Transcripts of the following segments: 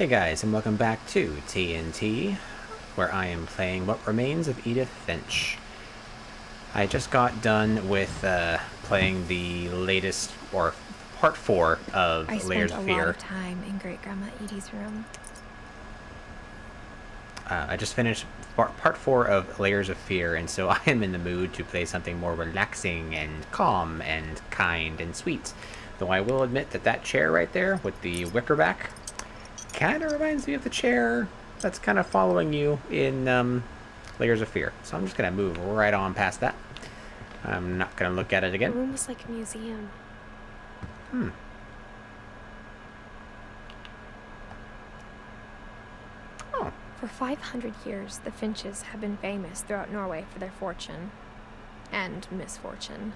Hey guys, and welcome back to TNT, where I am playing What Remains of Edith Finch. I just got done with playing the latest, or part 4 I of Layers spent of a Fear. lot of time in Great Grandma Edie's room. I just finished part 4 of Layers of Fear, and so I am in the mood to play something more relaxing and calm and kind and sweet. Though I will admit that that chair right there with the wicker back kind of reminds me of the chair that's kind of following you in Layers of Fear. So I'm just going to move right on past that. I'm not going to look at it The again. room was like a museum. Oh, For 500 years, the Finches have been famous throughout Norway for their fortune and misfortune.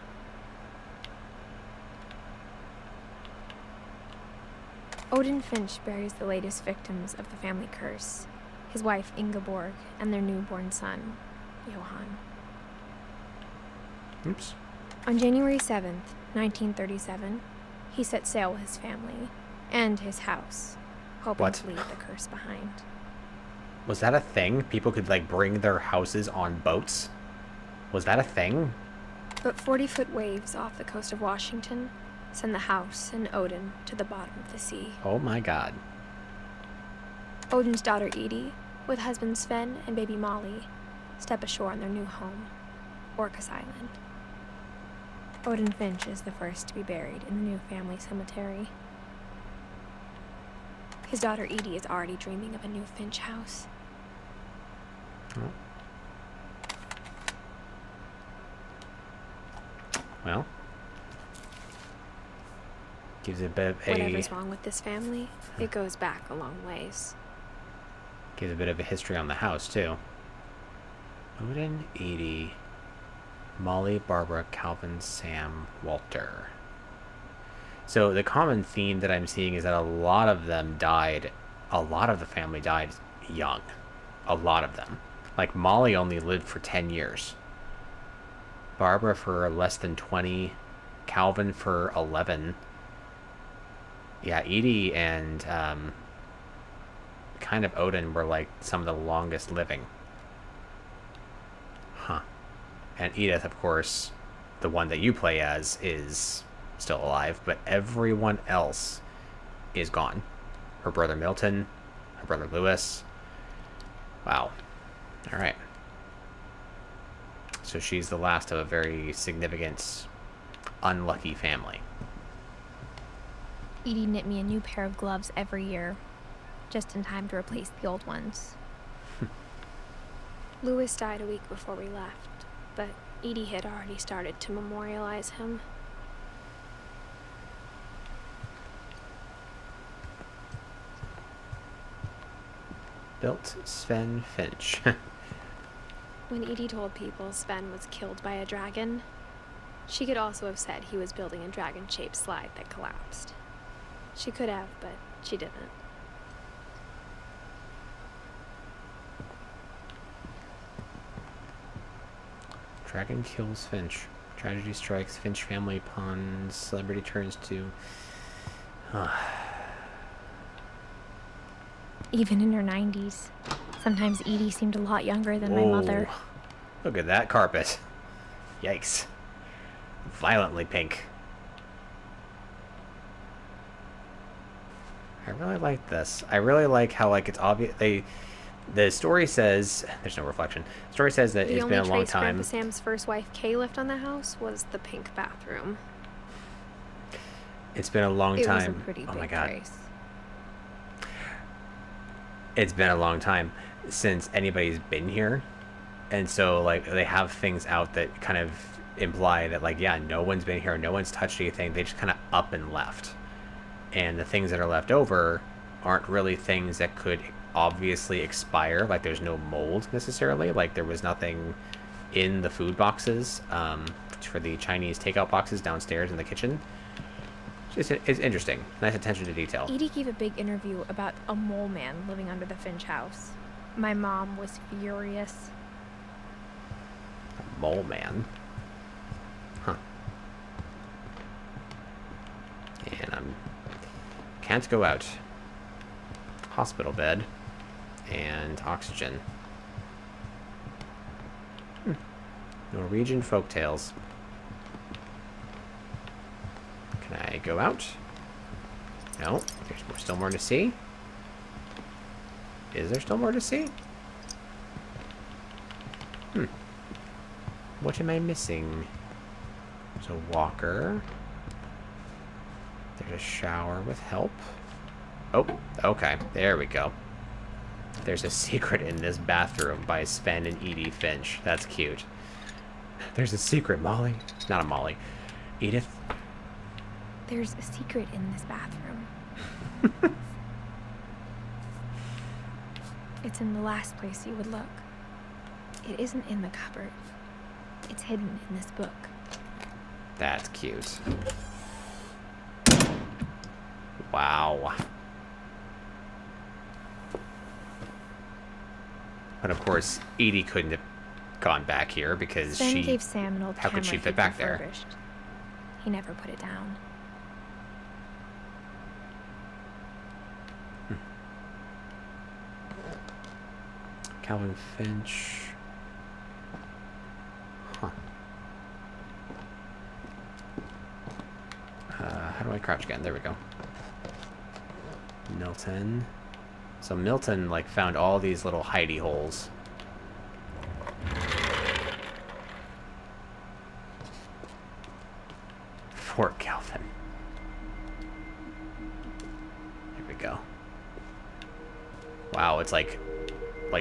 Odin Finch buries the latest victims of the family curse, his wife Ingeborg and their newborn son, Johann. oops. On January 7th, 1937, he set sail with his family and his house, hoping What? to leave the curse behind. Was that a thing? People could, like, bring their houses on boats? Was that a thing? But 40-foot waves off the coast of Washington send the house and Odin to the bottom of the sea. Oh my god. Odin's daughter Edie, with husband Sven and baby Molly, step ashore on their new home, Orcas Island. Odin Finch is the first to be buried in the new family cemetery. His daughter Edie is already dreaming of a new Finch house. Oh. Well. Gives a bit of Whatever's wrong with this family, it goes back a long ways. Gives a bit of a history on the house, too. Odin, Edie, Molly, Barbara, Calvin, Sam, Walter. So the common theme that I'm seeing is that a lot of them died, a lot of the family died young. A lot of them. Like, Molly only lived for 10 years. Barbara for less than 20. Calvin for 11. Yeah, Edie and kind of Odin were like some of the longest living. Huh. And Edith, of course, the one that you play as, is still alive, but everyone else is gone. Her brother Milton, her brother Lewis. Wow. All right. So she's the last of a very significant, unlucky family. Edie knit me a new pair of gloves every year, just in time to replace the old ones. Lewis died a week before we left, but Edie had already started to memorialize him. Built Sven Finch. When Edie told people Sven was killed by a dragon, she could also have said he was building a dragon-shaped slide that collapsed. She could have, but she didn't. Dragon kills Finch. Tragedy strikes Finch family upon celebrity turns to... Even in her 90s. Sometimes Edie seemed a lot younger than my mother. Look at that carpet. Yikes. Violently pink. I really like this. I really like how, like, it's obvious the story says there's no reflection. The story says that it's been a long The only trace time. Grandpa Sam's first wife Kay left on the house was the pink bathroom. It's been a long time. It was a pretty big my god. trace. It's been a long time since anybody's been here, and so, like, they have things out that kind of imply that, like, yeah, no one's been here, no one's touched anything, they just kind of up and left, and the things that are left over aren't really things that could obviously expire. Like, there's no mold necessarily, like there was nothing in the food boxes for the Chinese takeout boxes downstairs in the kitchen. It's interesting. Nice attention to detail. Edie gave a big interview about a mole man living under the Finch house. My mom was furious. A mole man? Huh. And can't go out. hospital bed and oxygen. Norwegian folktales. Can I go out? No. There's still more to see. Is there still more to see? What am I missing? There's a walker. There's a shower with help. Oh, okay. There we go. There's a secret in this bathroom by Sven and Edith Finch. That's cute. There's a secret, Molly. Not a Molly. Edith. There's a secret in this bathroom. It's in the last place you would look. It isn't in the cupboard. It's hidden in this book. That's cute. Wow. But of course, Edie couldn't have gone back here because Sven gave Sam an old how camera could she he'd fit back there? refurbished. He never put it down. Calvin Finch. Huh. How do I crouch again? There we go. Milton. So Milton, like, found all these little hidey holes. Fort Calvin. There we go. Wow, it's like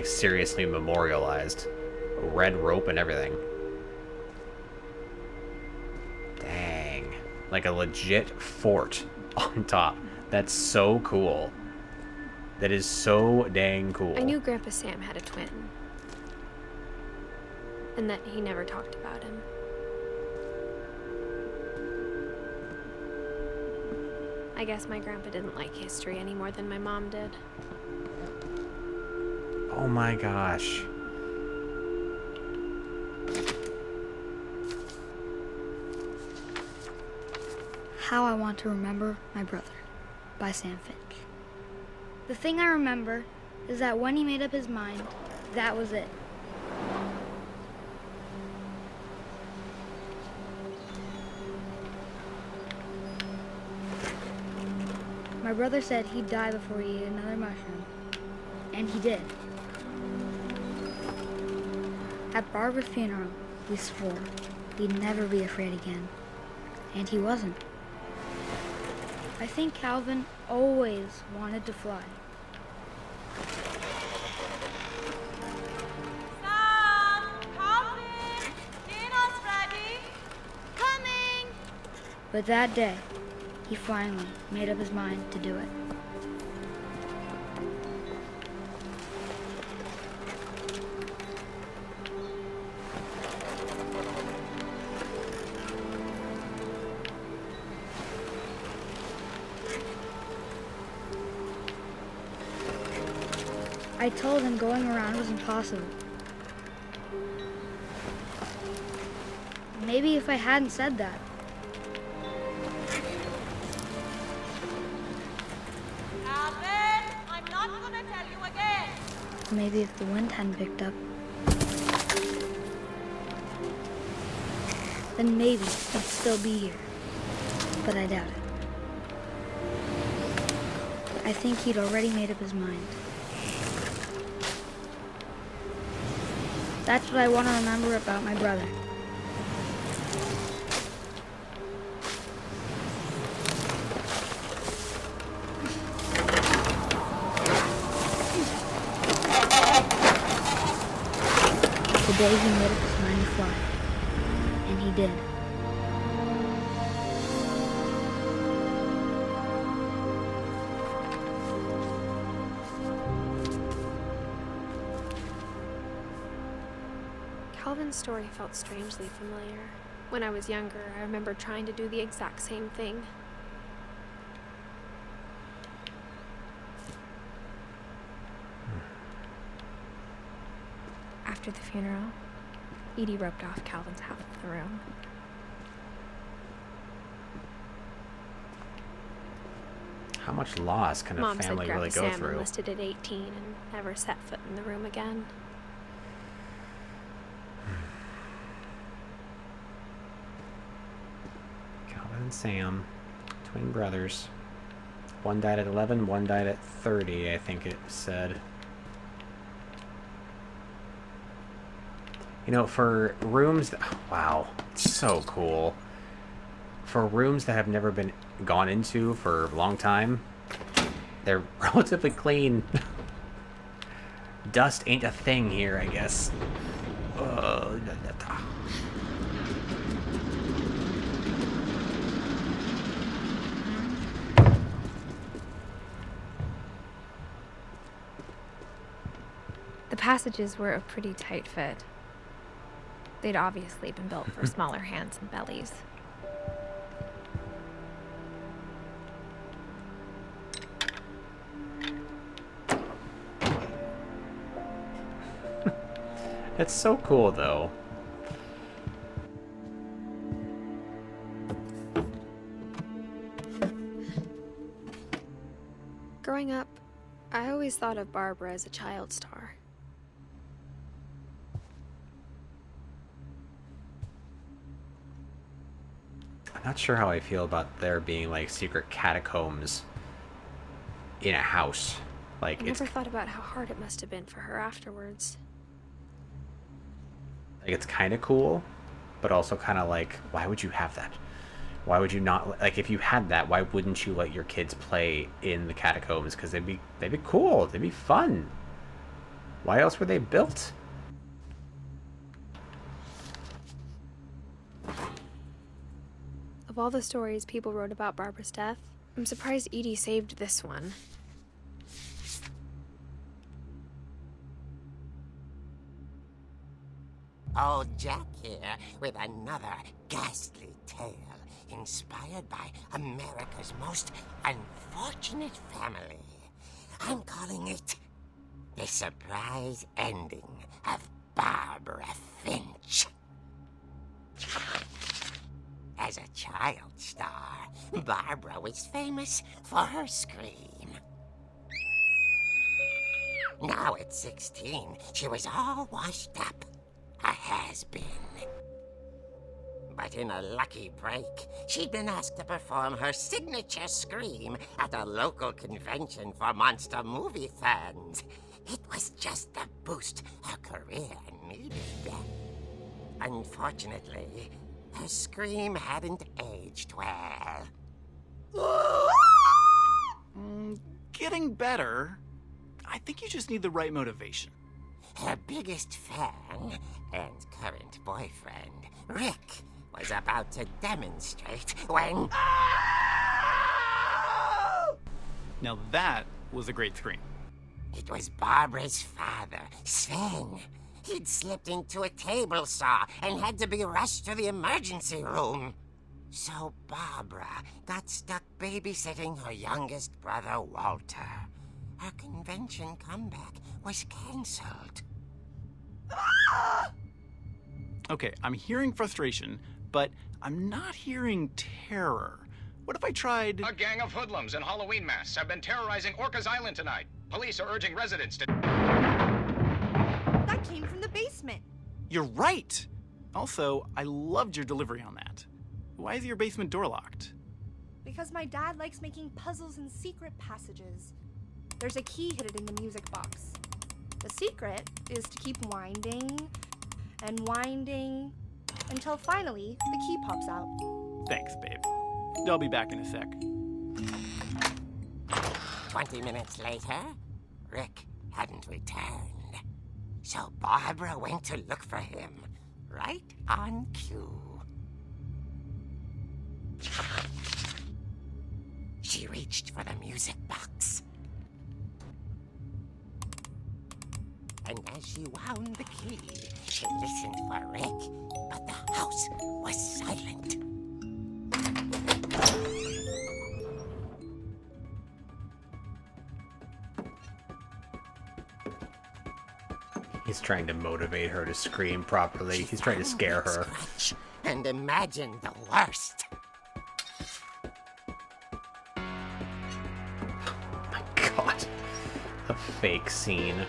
seriously memorialized. Red rope and everything. Dang. Like a legit fort on top. That's so cool. That is so dang cool. I knew Grandpa Sam had a twin. And that he never talked about him. I guess my grandpa didn't like history any more than my mom did. Oh my gosh. How I Want to Remember My Brother by Sam Finch. The thing I remember is that when he made up his mind, that was it. My brother said he'd die before he ate another mushroom, and he did. At Barbara's funeral, we swore we'd never be afraid again, and he wasn't. I think Calvin always wanted to fly. Sam! Calvin! Dinner's ready! Coming! But that day, he finally made up his mind to do it. I told him going around was impossible. Maybe if I hadn't said that, Calvin! I'm not gonna tell you again! maybe if the wind hadn't picked up, then maybe he'd still be here. But I doubt it. I think he'd already made up his mind. That's what I want to remember about my brother. The day he made up his mind to fly. And he did. Calvin's story felt strangely familiar. When I was younger, I remember trying to do the exact same thing. After the funeral, Edie roped off Calvin's half of the room. How much loss can a Mom said family Grandpa really go Sam through? enlisted at 18 and never set foot in the room again. Calvin and Sam, twin brothers. One died at 11, one died at 30, I think it said. You know, for rooms that, wow, it's so cool. For rooms that have never been gone into for a long time, they're relatively clean. Dust ain't a thing here, I guess. The passages were a pretty tight fit. They'd obviously been built for smaller hands and bellies. It's so cool, though. Growing up, I always thought of Barbara as a child star. I'm not sure how I feel about there being, like, secret catacombs in a house. Like, I it's never thought about how hard it must have been for her afterwards. like, it's kind of cool, but also kind of like, why would you have that? Why would you not, like, if you had that, why wouldn't you let your kids play in the catacombs? Because they'd be cool, they'd be fun. Why else were they built? Of all the stories people wrote about Barbara's death, I'm surprised Edie saved this one. Old Jack here with another ghastly tale inspired by America's most unfortunate family. I'm calling it The Surprise Ending of Barbara Finch. As a child star, Barbara was famous for her scream. Now at 16, she was all washed up. A has-been. But in a lucky break, she'd been asked to perform her signature scream at a local convention for monster movie fans. It was just the boost her career needed. Unfortunately, her scream hadn't aged well. Getting better. I think you just need the right motivation. Her biggest fan and current boyfriend, Rick, was about to demonstrate when... Now that was a great scream. It was Barbara's father, Sven. He'd slipped into a table saw and had to be rushed to the emergency room. So Barbara got stuck babysitting her youngest brother, Walter. Her convention comeback was cancelled. Okay, I'm hearing frustration, but I'm not hearing terror. What if I tried... A gang of hoodlums in Halloween masks have been terrorizing Orcas Island tonight. Police are urging residents to... That came from the basement. You're right! Also, I loved your delivery on that. Why is your basement door locked? Because my dad likes making puzzles and secret passages. There's a key hidden in the music box. The secret is to keep winding and winding until finally the key pops out. Thanks, babe. I'll be back in a sec. 20 minutes later, Rick hadn't returned. So Barbara went to look for him, right on cue. She reached for the music box. And as she wound the key, she listened for Rick, but the house was silent. He's trying to motivate her to scream properly. He's trying to scare her. Scratch and imagine the worst. fake scene.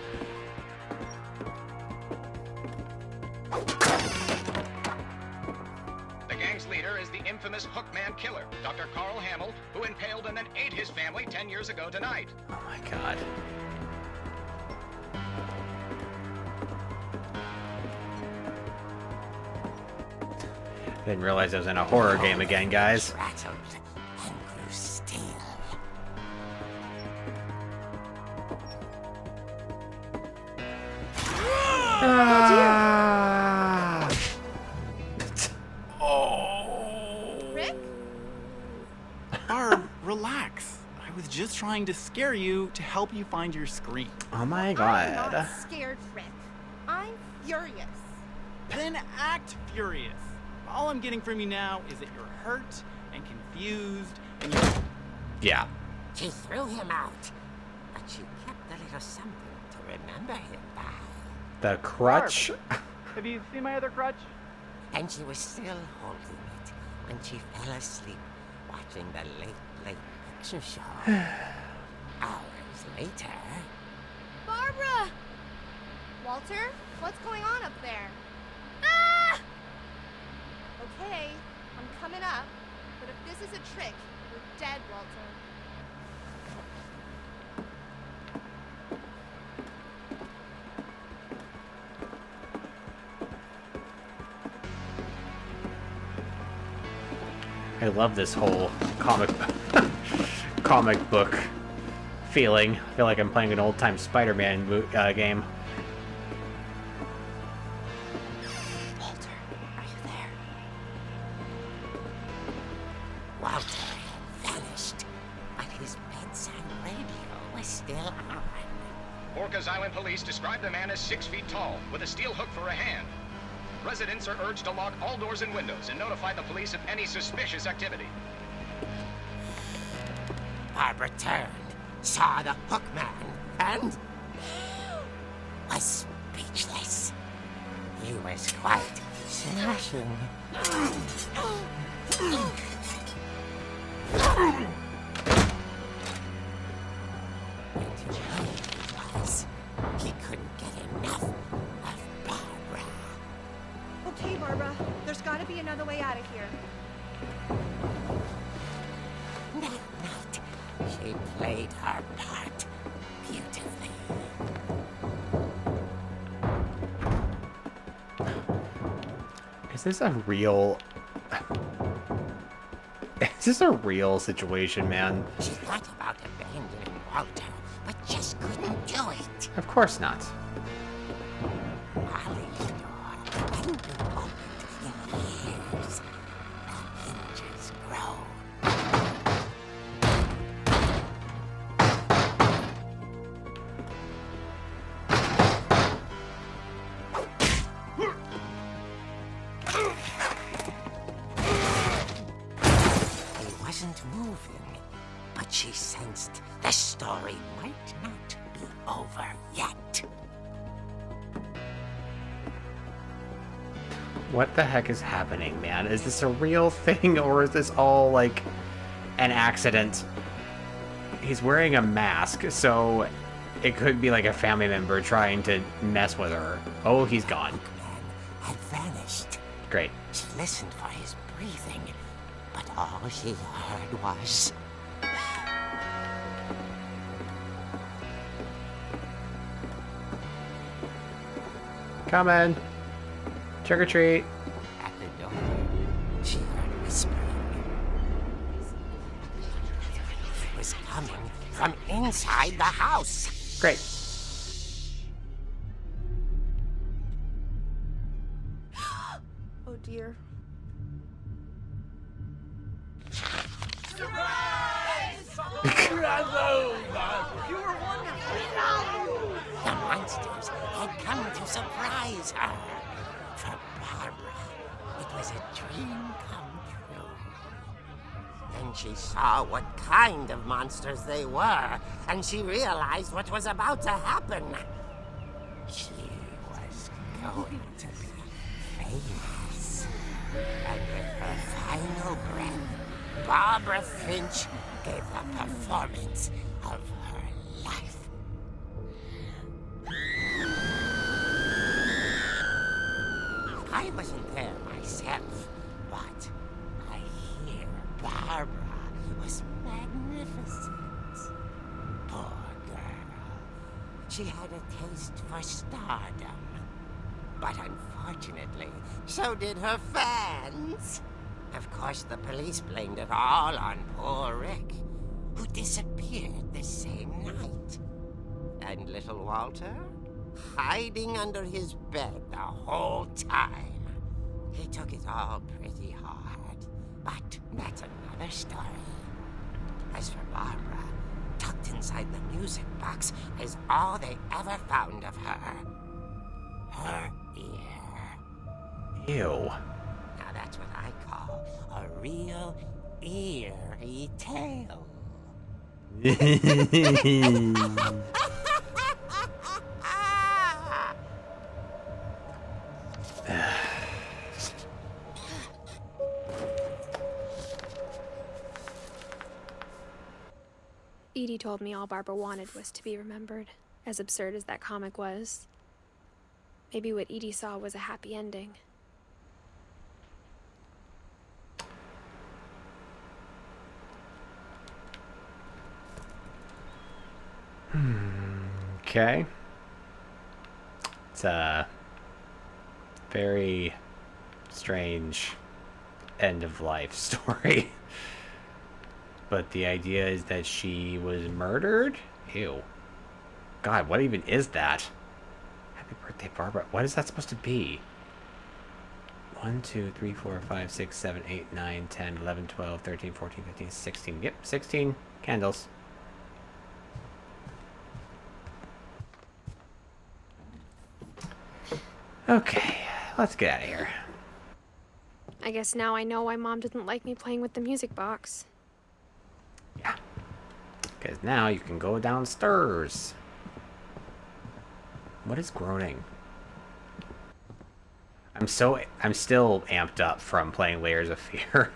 The gang's leader is the infamous Hookman killer, Dr. Carl Hamill, who impaled and then ate his family 10 years ago tonight. Oh my god. Didn't realize I was in a horror game again, guys. Rattled and grew still. Ah! Rick? Barb, relax. I was just trying to scare you to help you find your screen. Oh my I'm god. not scared, Rick. I'm furious. Then act furious. All I'm getting from you now is that you're hurt and confused and you're... Yeah. She threw him out, but she kept a little something to remember him by. The crutch. Have you seen my other crutch? And she was still holding it when she fell asleep watching the late picture show. Hours later... Barbara! Walter, what's going on up there? Ah! Okay, I'm coming up, but if this is a trick, you're dead, Walter. I love this whole comic book feeling. I feel like I'm playing an old-time Spider-Man game. Walter, are you there? Walter had vanished, but his bedside radio was still on. Orcas Island police describe the man as 6 feet tall, with a steel hook for a hand. Residents are urged to lock all doors and windows and notify the police of any suspicious activity. Barbara turned, saw the hook man, and was speechless. He was quite smashing. And he was. He couldn't get enough of Barbara. Okay, Barbara, there's gotta be another way out of here. That night, she played her part beautifully. Is this a real... Is this a real situation, man? She thought about abandoning Walter, but just couldn't do it. Of course not. Molly's door hadn't been opened in years. The hinges grow. He wasn't moving, but she sensed the story might not be over yet. What the heck is happening, man? Is this a real thing, or is this all, like, an accident? He's wearing a mask, so it could be like a family member trying to mess with her. Oh, he's gone. Man had vanished. Great. She listened for his breathing, but all she heard was... Coming. Trick or treat. At the door, she heard whispering. It was coming from inside the house. Great. Oh dear. The monsters had come to surprise her. For Barbara, it was a dream come true. Then she saw what kind of monsters they were, and she realized what was about to happen. She was going to be famous. And with her final breath, Barbara Finch gave the performance of her life. I wasn't there myself, but I hear Barbara was magnificent. Poor girl. She had a taste for stardom. But unfortunately, so did her fans. Of course, the police blamed it all on poor Rick, who disappeared the same night. And little Walter? Hiding under his bed the whole time. He took it all pretty hard, but that's another story. As for Barbara, tucked inside the music box is all they ever found of her. Her ear. Ew. Now that's what I call a real eerie tale. Edie told me all Barbara wanted was to be remembered, as absurd as that comic was. Maybe what Edie saw was a happy ending. Okay. It's a very strange end of life story. But the idea is that she was murdered? Ew. God, what even is that? Happy birthday, Barbara. What is that supposed to be? 1, 2, 3, 4, 5, 6, 7, 8, 9, 10, 11, 12, 13, 14, 15, 16. Yep, 16 candles. Okay, let's get out of here. I guess now I know why Mom didn't like me playing with the music box. Yeah. Because now you can go downstairs. What is groaning? I'm still amped up from playing Layers of Fear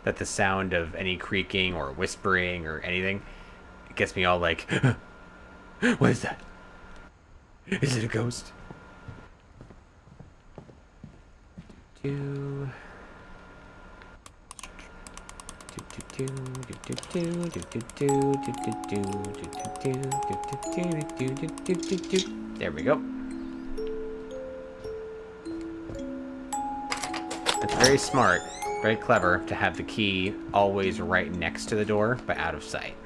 that the sound of any creaking or whispering or anything, it gets me all like, what is that? Is it a ghost? There we go. It's very smart, very clever to have the key always right next to the door, but out of sight.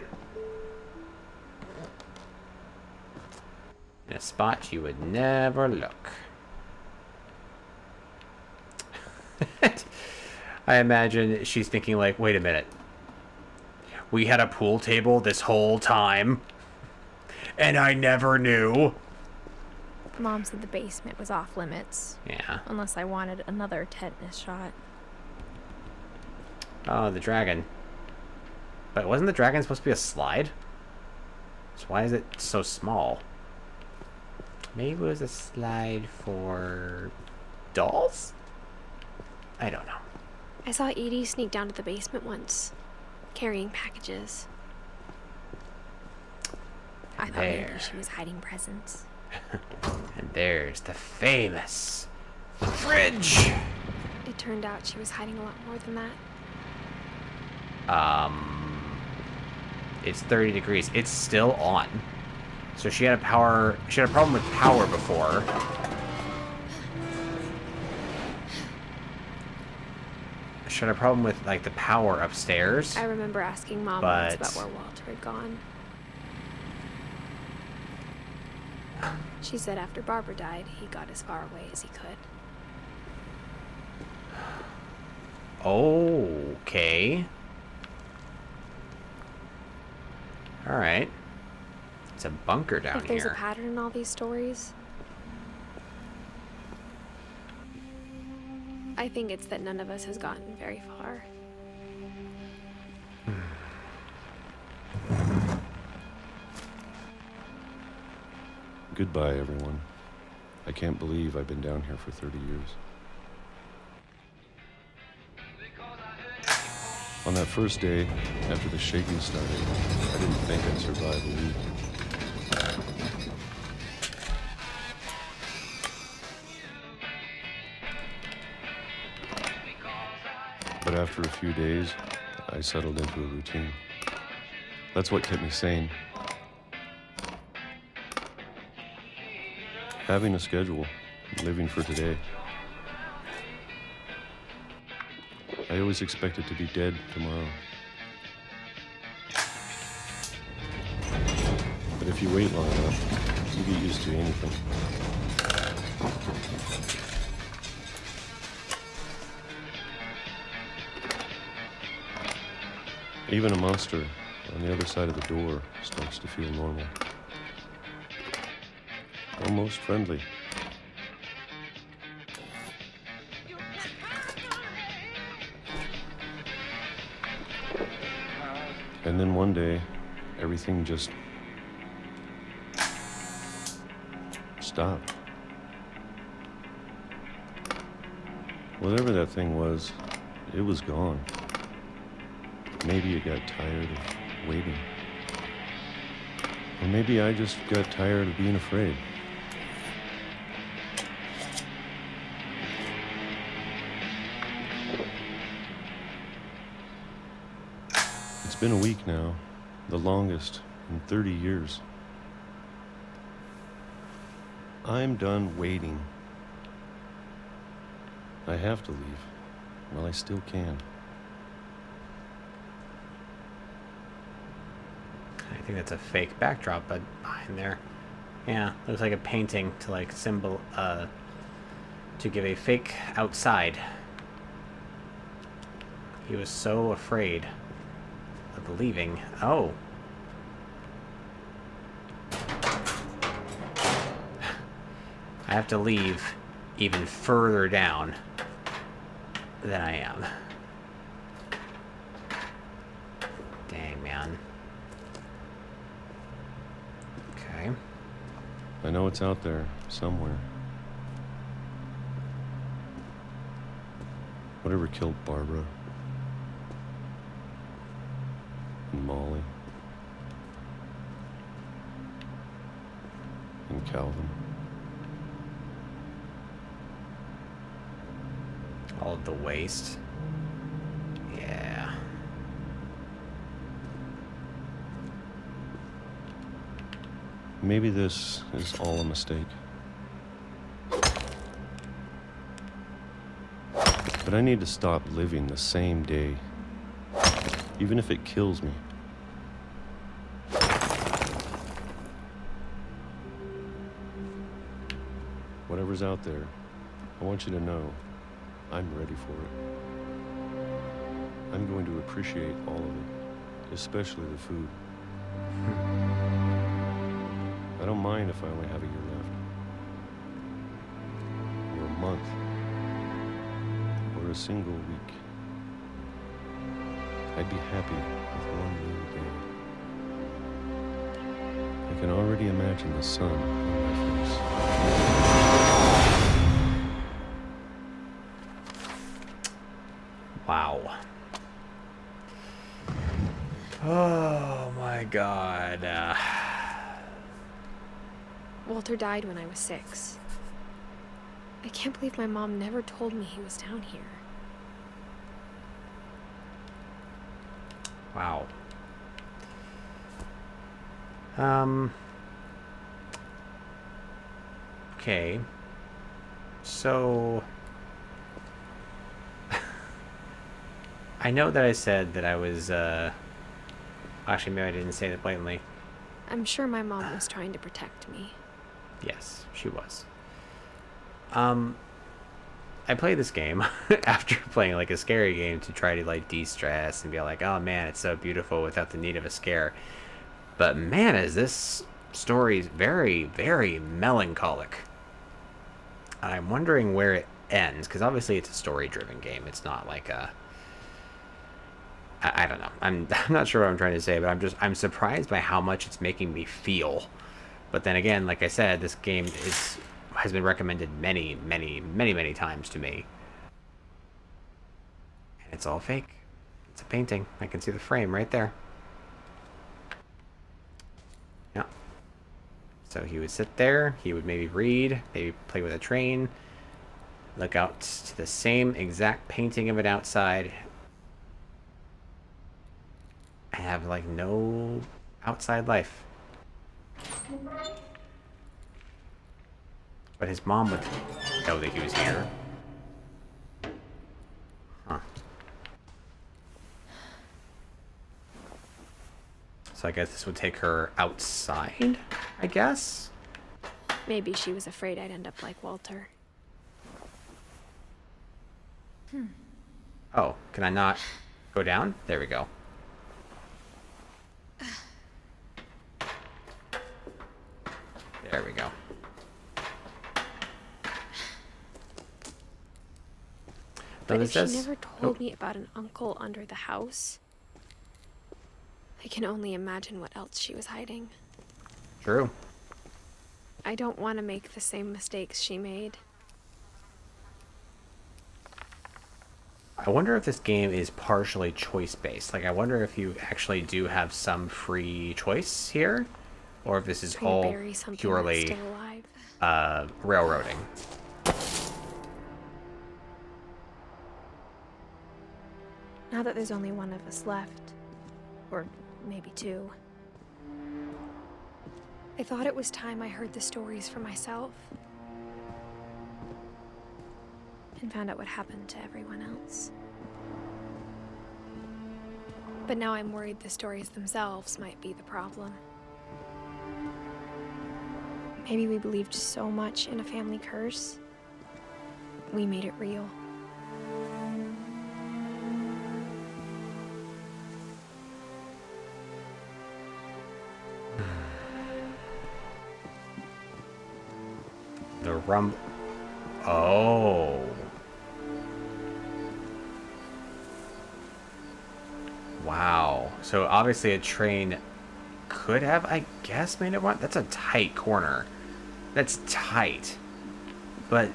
In a spot you would never look. I imagine she's thinking like, wait a minute. We had a pool table this whole time, and I never knew. Mom said the basement was off limits. Yeah. Unless I wanted another tetanus shot. Oh, the dragon. But wasn't the dragon supposed to be a slide? So why is it so small? Maybe it was a slide for dolls? I don't know. I saw Edie sneak down to the basement once, carrying packages. I thought maybe she was hiding presents. And there's the famous fridge. It turned out she was hiding a lot more than that. It's 30 degrees. It's still on. So she had a problem with power before. She had a problem with like the power upstairs. I remember asking Mom once about where Walter had gone. She said after Barbara died, he got as far away as he could. Okay. Alright. It's a bunker down here. If there's a pattern in all these stories, I think it's that none of us has gotten very far. Goodbye, everyone. I can't believe I've been down here for 30 years. On that first day, after the shaking started, I didn't think I'd survive a week. After a few days, I settled into a routine. That's what kept me sane. Having a schedule, living for today. I always expected to be dead tomorrow. But if you wait long enough, you get used to anything. Even a monster on the other side of the door starts to feel normal. Almost friendly. And then one day, everything just stopped. Whatever that thing was, it was gone. Maybe it got tired of waiting. Or maybe I just got tired of being afraid. It's been a week now, the longest in 30 years. I'm done waiting. I have to leave. Well, I still can. I think that's a fake backdrop, but behind there, yeah, looks like a painting to like symbol, to give a fake outside. He was so afraid of leaving. Oh. I have to leave even further down than I am. Dang, man. Okay. I know it's out there, somewhere. Whatever killed Barbara and Molly and Calvin. All of the waste. Yeah. Maybe this is all a mistake. But I need to stop living the same day, even if it kills me. Whatever's out there, I want you to know I'm ready for it. I'm going to appreciate all of it, especially the food. I don't mind if I only have a year left, or a month, or a single week. I'd be happy with one new day. I can already imagine the sun on my face. Wow. Oh my god. Walter died when I was 6. I can't believe my mom never told me he was down here. Wow. Okay. So I know that I said that I was actually maybe I didn't say that blatantly. I'm sure my mom was trying to protect me. Yes, she was. I played this game after playing like a scary game to try to like de-stress and be like, oh man, it's so beautiful without the need of a scare. But man, is this story very, very melancholic. I'm wondering where it ends, because obviously it's a story-driven game. It's not like a... I don't know. I'm not sure what I'm trying to say, but I'm surprised by how much it's making me feel. But then again, like I said, this game has been recommended many, many, many, many times to me. And it's all fake. It's a painting. I can see the frame right there. Yeah. So he would sit there, he would maybe read, maybe play with a train, look out to the same exact painting of it outside, have like no outside life. But his mom would know that he was here. Huh. So I guess this would take her outside, I guess? Maybe she was afraid I'd end up like Walter. Oh, can I not go down? There we go. There we go. But if she never told me about an uncle under the house, I can only imagine what else she was hiding. True. I don't want to make the same mistakes she made. I wonder if this game is partially choice-based. Like, I wonder if you actually do have some free choice here, or if this is all purely still alive. Railroading. Now that there's only one of us left, or maybe two, I thought it was time I heard the stories for myself and found out what happened to everyone else. But now I'm worried the stories themselves might be the problem. Maybe we believed so much in a family curse, we made it real. The rum... Oh. Wow. So obviously a train could have, I guess, made it one. That's a tight corner. That's tight. But...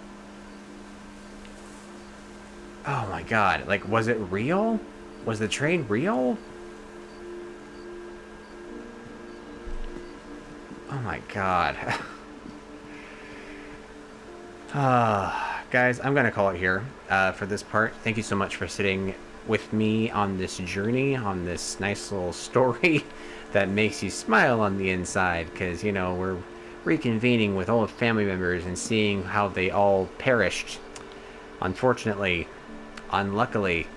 Oh my god. Like, was it real? Was the train real? Oh my god. Guys, I'm gonna call it here for this part. Thank you so much for sitting with me on this journey, on this nice little story that makes you smile on the inside, because, you know, we're reconvening with old family members and seeing how they all perished. Unfortunately, unluckily.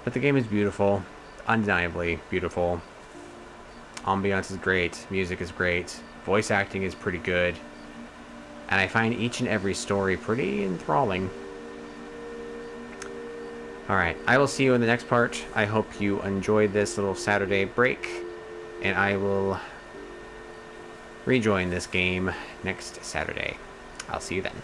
But the game is beautiful, undeniably beautiful. Ambiance is great, music is great, voice acting is pretty good. And I find each and every story pretty enthralling. Alright, I will see you in the next part. I hope you enjoyed this little Saturday break. And I will rejoin this game next Saturday. I'll see you then.